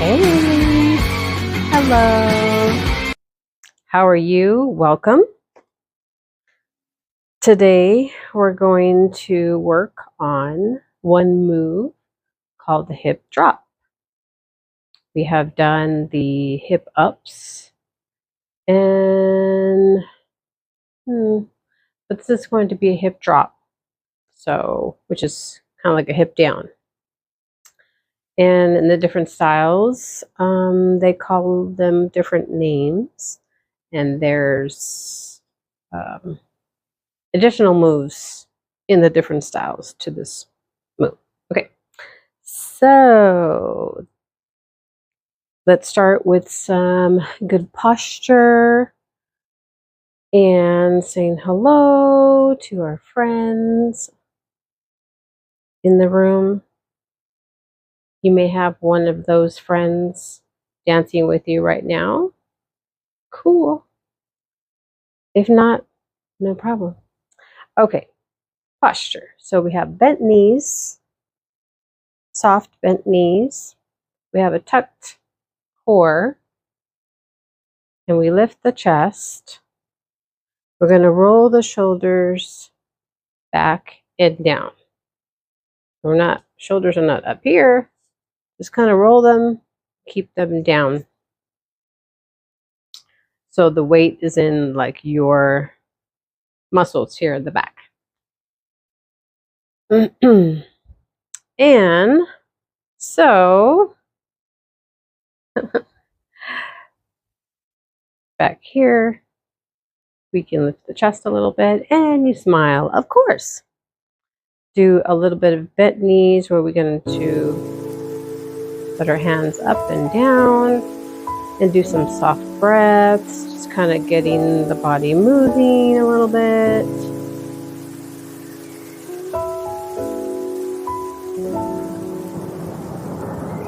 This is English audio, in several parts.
Hey, hello. How are you? Welcome. Today we're going to work on one move called the hip drop. We have done the hip ups and but this is going to be a hip drop. So, which is kind of like a hip down. And in the different styles, they call them different names. And there's additional moves in the different styles to this move. Okay, so let's start with some good posture and saying hello to our friends in the room. You may have one of those friends dancing with you right now. Cool. If not, no problem. Okay, posture. So we have bent knees, soft bent knees. We have a tucked core, and we lift the chest. We're going to roll the shoulders back and down. Shoulders are not up here. Just kind of roll them, keep them down. So the weight is in like your muscles here in the back. And so back here, we can lift the chest a little bit and you smile, of course. Do a little bit of bent knees where we're going to put our hands up and down and do some soft breaths, just kind of getting the body moving a little bit.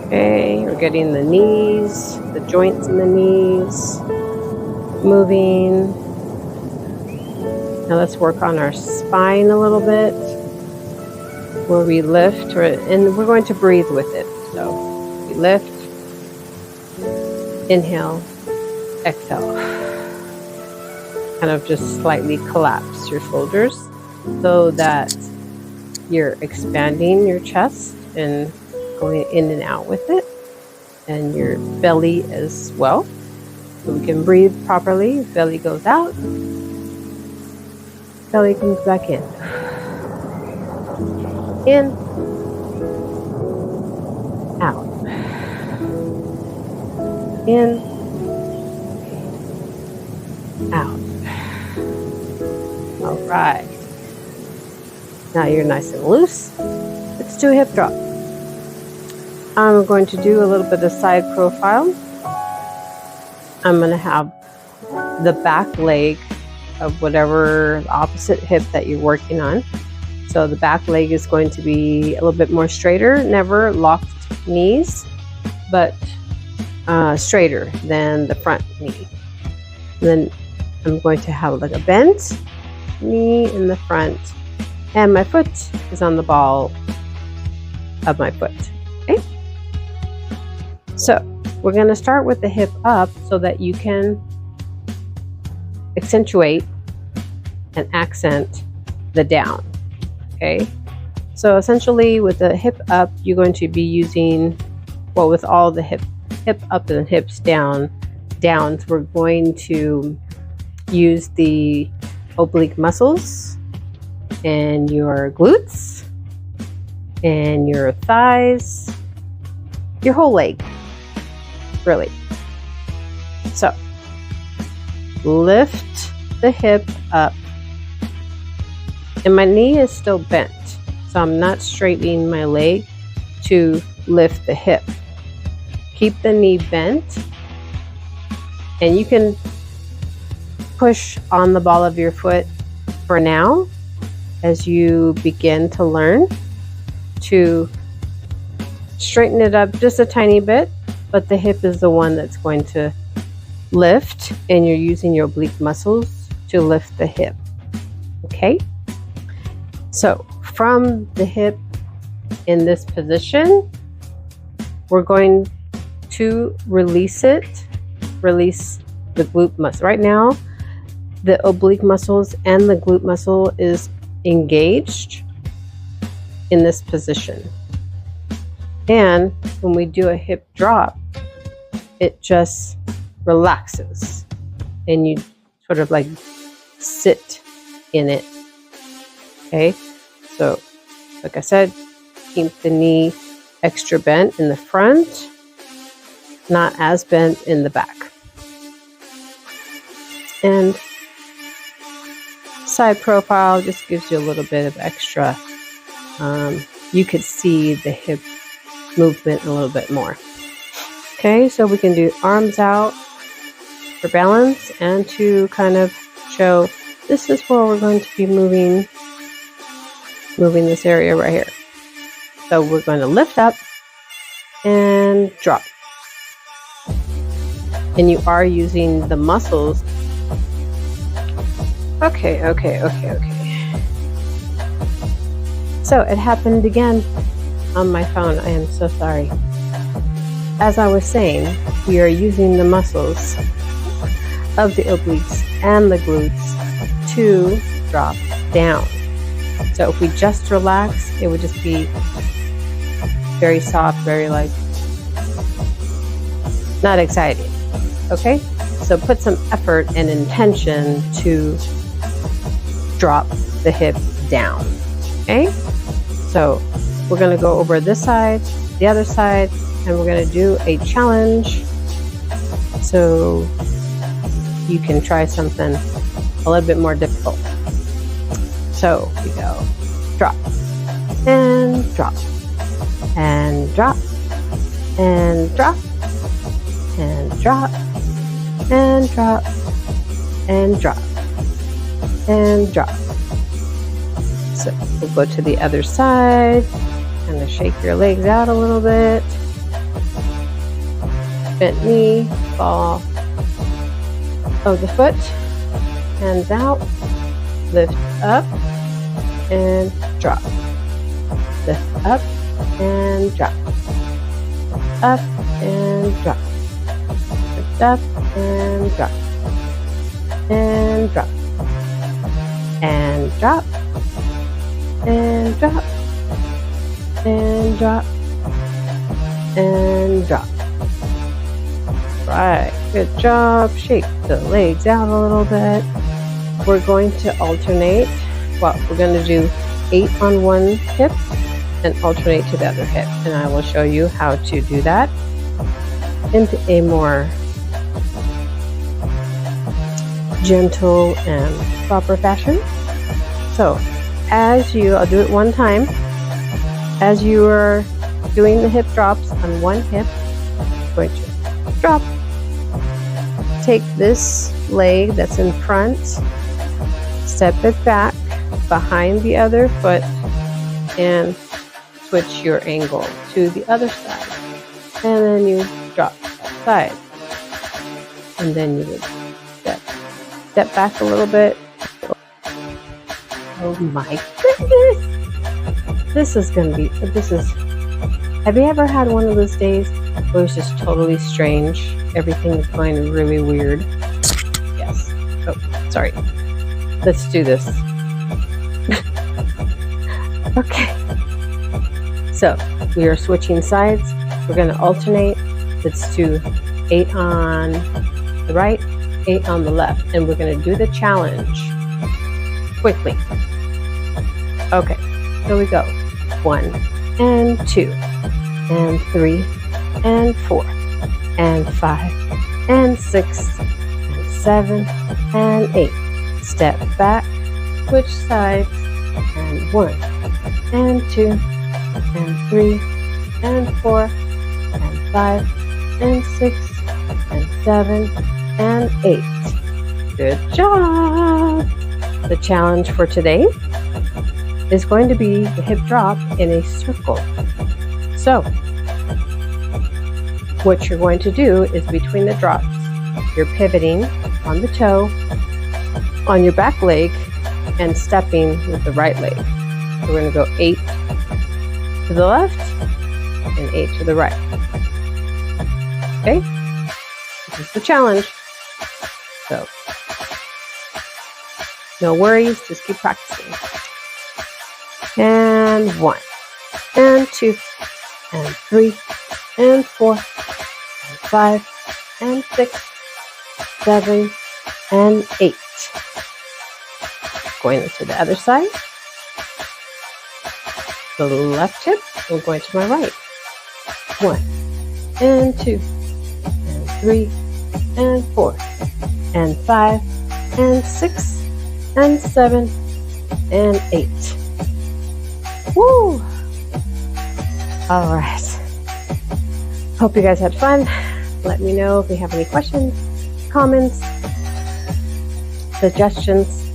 Okay, we're getting the knees, the joints in the knees moving. Now let's work on our spine a little bit, where we lift, and we're going to breathe with it. So we lift, inhale, exhale. Kind of just slightly collapse your shoulders so that you're expanding your chest and going in and out with it, and your belly as well. So we can breathe properly. Belly goes out, belly comes back in. In, out. In, out. All right. Now you're nice and loose. Let's do a hip drop. I'm going to do a little bit of side profile. I'm going to have the back leg of whatever the opposite hip that you're working on. So the back leg is going to be a little bit more straighter, never locked knees, but straighter than the front knee. And then I'm going to have like a bent knee in the front, and my foot is on the ball of my foot. Okay? So we're going to start with the hip up so that you can accentuate and accent the down. Okay, so essentially with the hip up, you're going to be using, well, with all the hip up and hips downs, we're going to use the oblique muscles and your glutes and your thighs, your whole leg, really. So lift the hip up. And my knee is still bent, so I'm not straightening my leg to lift the hip. Keep the knee bent, and you can push on the ball of your foot for now as you begin to learn to straighten it up just a tiny bit, but the hip is the one that's going to lift, and you're using your oblique muscles to lift the hip. Okay? So from the hip in this position, we're going to release it, release the glute muscle. Right now, the oblique muscles and the glute muscle is engaged in this position. And when we do a hip drop, it just relaxes and you sort of like sit in it. Okay, so like I said, keep the knee extra bent in the front, not as bent in the back. And side profile just gives you a little bit of extra. You could see the hip movement a little bit more. Okay, so we can do arms out for balance and to kind of show this is where we're going to be moving this area right here. So we're going to lift up and drop. And you are using the muscles. Okay. So it happened again on my phone. I am so sorry. As I was saying, we are using the muscles of the obliques and the glutes to drop down. So if we just relax, it would just be very soft, very like not exciting. Okay? So put some effort and intention to drop the hip down. Okay? So we're going to go over this side, the other side, and we're going to do a challenge so you can try something a little bit more difficult. So we go drop and drop and drop and drop and drop and drop and drop and drop. So we'll go to the other side, kind of shake your legs out a little bit. Bent knee, ball of the foot, hands out, lift up and drop. Lift up and drop. Up and drop. Lift up and drop. And drop. And drop. And drop. And drop. And drop. Right, good job. Shake the legs out a little bit. We're going to alternate. Well, we're going to do 8 on one hip and alternate to the other hip. And I will show you how to do that into a more gentle and proper fashion. So I'll do it one time. As you are doing the hip drops on one hip, I'm going to drop. Take this leg that's in front, step it back behind the other foot, and switch your angle to the other side. And then you drop that side. And then you would step back a little bit. Oh my goodness! Have you ever had one of those days where it's just totally strange? Everything is going really weird. Yes. Oh, sorry. Let's do this. Okay. So we are switching sides. We're going to alternate. Let's do 8 on the right, 8 on the left. And we're going to do the challenge quickly. Okay. Here we go. 1 and 2 and 3 and 4 and 5 and 6 and 7 and 8. Step back, switch sides, and 1 and 2 and 3 and 4 and 5 and 6 and 7 and 8. Good job! The challenge for today is going to be the hip drop in a circle. So, what you're going to do is between the drops, you're pivoting on the toe, on your back leg, and stepping with the right leg. So we're going to go 8 to the left and 8 to the right. Okay? This is the challenge. So, no worries, just keep practicing. And 1, and 2, and 3, and 4, and 5, and 6, 7, and 8. Going into the other side. The left hip, I'm going to my right. 1, and 2, and 3, and 4, and 5, and 6, and 7, and 8. Woo! All right. Hope you guys had fun. Let me know if you have any questions, comments, suggestions.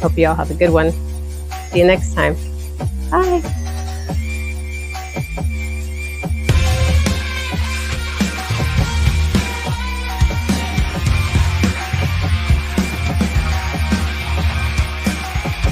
Hope you all have a good one. See you next time. Bye.